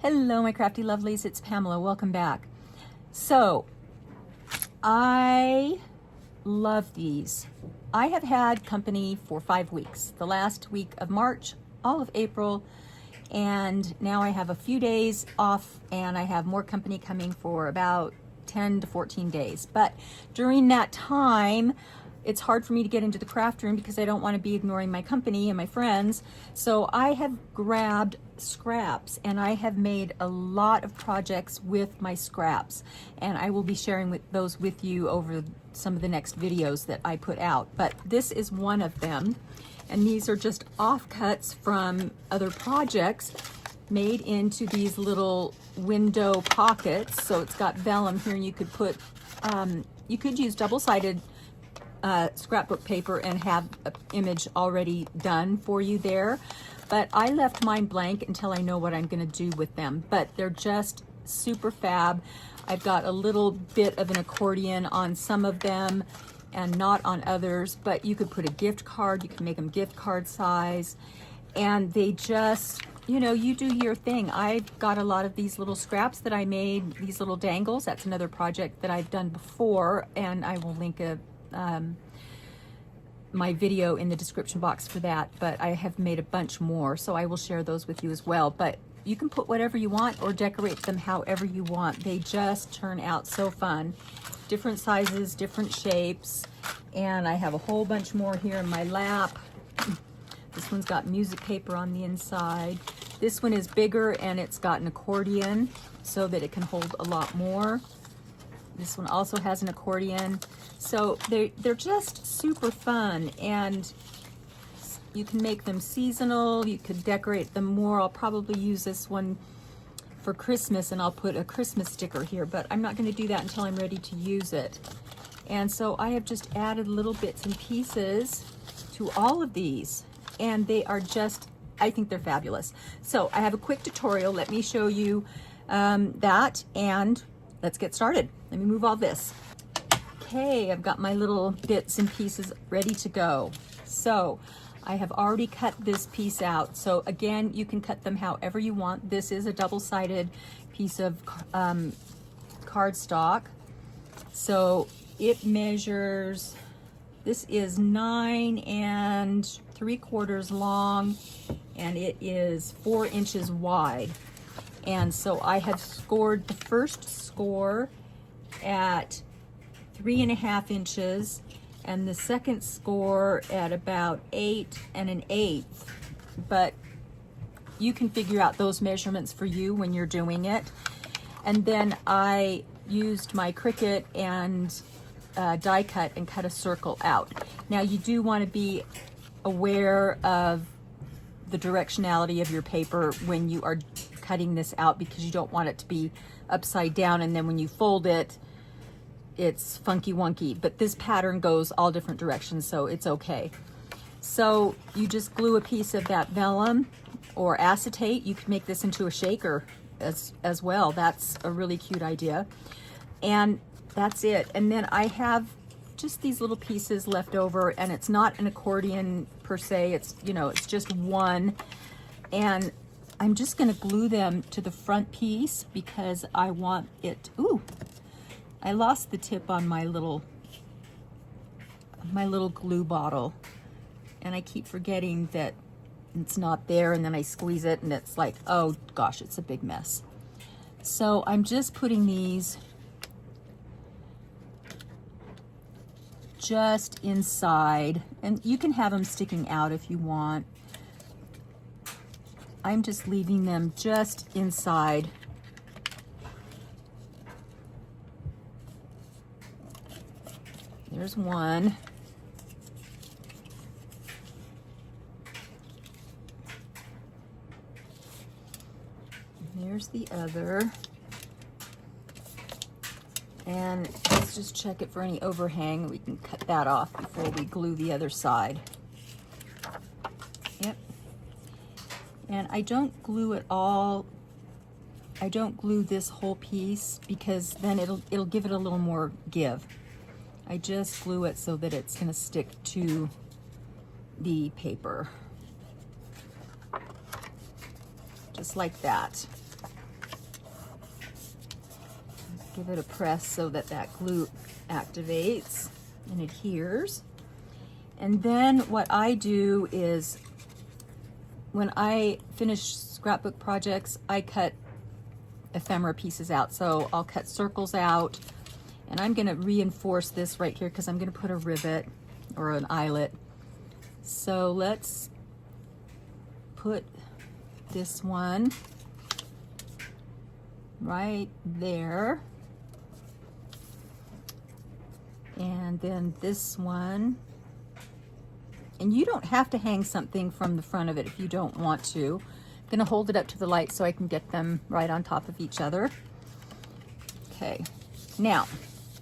Hello, my crafty lovelies. It's Pamela. Welcome back. So, I love these. I have had company for 5 weeks. The last week of March, all of April, and now I have a few days off, and I have more company coming for about 10 to 14 days. But during that time, it's hard for me to get into the craft room because I don't want to be ignoring my company and my friends. So I have grabbed scraps, and I have made a lot of projects with my scraps, and I will be sharing those with you over some of the next videos that I put out. But this is one of them, and these are just offcuts from other projects made into these little window pockets. So it's got vellum here, and you could put you could use double-sided scrapbook paper and have an image already done for you there, but I left mine blank until I know what I'm going to do with them. But they're just super fab. I've got a little bit of an accordion on some of them and not on others, but you could put a gift card, you can make them gift card size, and they just, you know, you do your thing. I've got a lot of these little scraps that I made, these little dangles. That's another project that I've done before, and I will link my video in the description box for that, but I have made a bunch more, so I will share those with you as well. But you can put whatever you want or decorate them however you want. They just turn out so fun. Different sizes, different shapes, and I have a whole bunch more here in my lap. This one's got music paper on the inside. This one is bigger, and it's got an accordion so that it can hold a lot more. This one also has an accordion. So they're just super fun, and you can make them seasonal. You could decorate them more. I'll probably use this one for Christmas, and I'll put a Christmas sticker here, but I'm not going to do that until I'm ready to use it. And so I have just added little bits and pieces to all of these, and they are just, I think they're fabulous. So I have a quick tutorial. Let me show you that, and let's get started. Let me move all this. Okay, I've got my little bits and pieces ready to go. So I have already cut this piece out. So again, you can cut them however you want. This is a double-sided piece of cardstock. So it measures, this is 9 3/4 long, and it is 4 inches wide. And so I have scored the first score at 3.5 inches, and the second score at about 8 1/8. But you can figure out those measurements for you when you're doing it. And then I used my Cricut and die cut and cut a circle out. Now you do want to be aware of the directionality of your paper when you are cutting this out, because you don't want it to be upside down, and then when you fold it, it's funky wonky. But this pattern goes all different directions, so it's okay. So you just glue a piece of that vellum or acetate. You could make this into a shaker as well. That's a really cute idea. And that's it. And then I have just these little pieces left over, and it's not an accordion per se. It's, you know, it's just one. And I'm just going to glue them to the front piece because I want it. Ooh, I lost the tip on my little glue bottle, and I keep forgetting that it's not there, and then I squeeze it and it's like, oh gosh, it's a big mess. So I'm just putting these just inside, and you can have them sticking out if you want. I'm just leaving them just inside. There's one. There's the other. And let's just check it for any overhang. We can cut that off before we glue the other side. Yep. And I don't glue it all. I don't glue this whole piece because then it'll give it a little more give. I just glue it so that it's going to stick to the paper. Just like that. Give it a press so that that glue activates and adheres. And then what I do is, when I finish scrapbook projects, I cut ephemera pieces out. So I'll cut circles out, and I'm gonna reinforce this right here because I'm gonna put a rivet or an eyelet. So let's put this one right there. And then this one. And you don't have to hang something from the front of it if you don't want to. I'm gonna hold it up to the light so I can get them right on top of each other. Okay, now,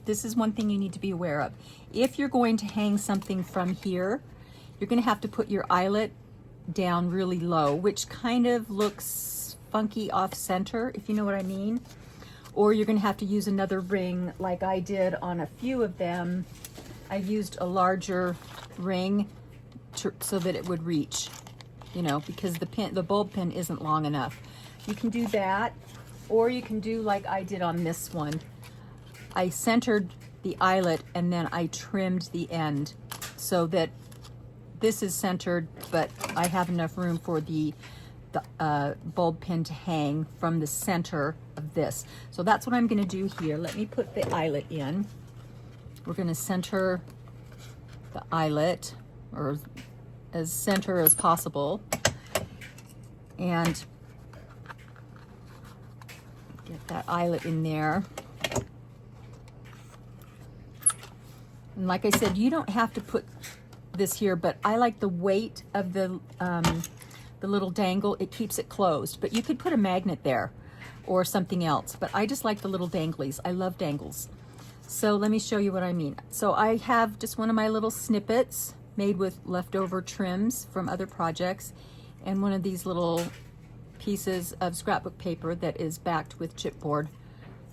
this is one thing you need to be aware of. If you're going to hang something from here, you're gonna have to put your eyelet down really low, which kind of looks funky off center, if you know what I mean. Or you're gonna have to use another ring like I did on a few of them. I used a larger ring so that it would reach, you know, because the bulb pin isn't long enough. You can do that, or you can do like I did on this one. I centered the eyelet and then I trimmed the end so that this is centered, but I have enough room for the bulb pin to hang from the center of this. So that's what I'm going to do here. Let me put the eyelet in. We're going to center the eyelet, or as center as possible, and get that eyelet in there. And like I said, you don't have to put this here, but I like the weight of the little dangle. It keeps it closed, but you could put a magnet there or something else, but I just like the little danglies. I love dangles. So let me show you what I mean. So I have just one of my little snippets made with leftover trims from other projects, and one of these little pieces of scrapbook paper that is backed with chipboard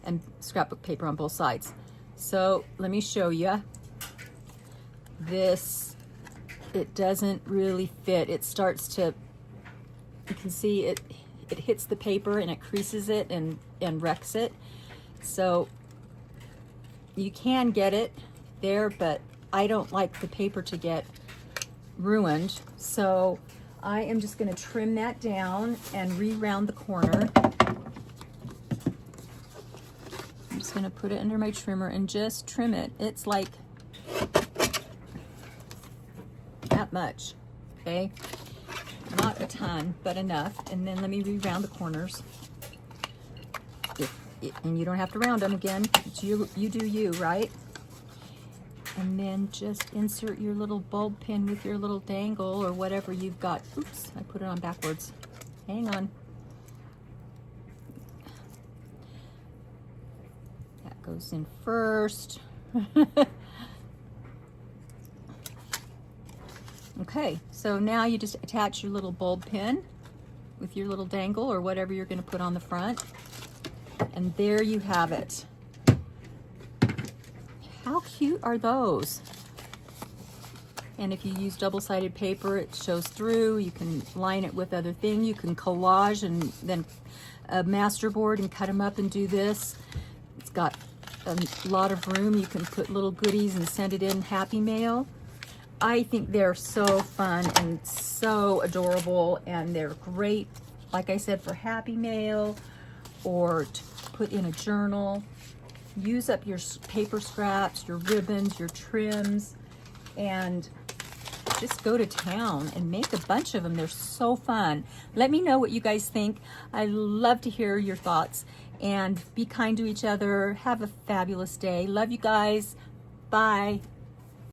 and scrapbook paper on both sides. So let me show you. This, it doesn't really fit. It starts to, you can see it hits the paper and it creases it and wrecks it. So you can get it there, but I don't like the paper to get ruined. So I am just going to trim that down and re-round the corner. I'm just going to put it under my trimmer and just trim it. It's like that much, okay? Not a ton, but enough. And then let me re-round the corners. And you don't have to round them again. It's you do you, right? And then just insert your little bulb pin with your little dangle or whatever you've got. Oops, I put it on backwards. Hang on. That goes in first. Okay, so now you just attach your little bulb pin with your little dangle or whatever you're going to put on the front. And there you have it. How cute are those? And if you use double-sided paper, it shows through. You can line it with other things. You can collage and then a masterboard and cut them up and do this. It's got a lot of room. You can put little goodies and send it in Happy Mail. I think they're so fun and so adorable, and they're great, like I said, for Happy Mail or to put in a journal. Use up your paper scraps, your ribbons, your trims, and just go to town and make a bunch of them. They're so fun. Let me know what you guys think. I love to hear your thoughts, and be kind to each other. Have a fabulous day. Love you guys. Bye.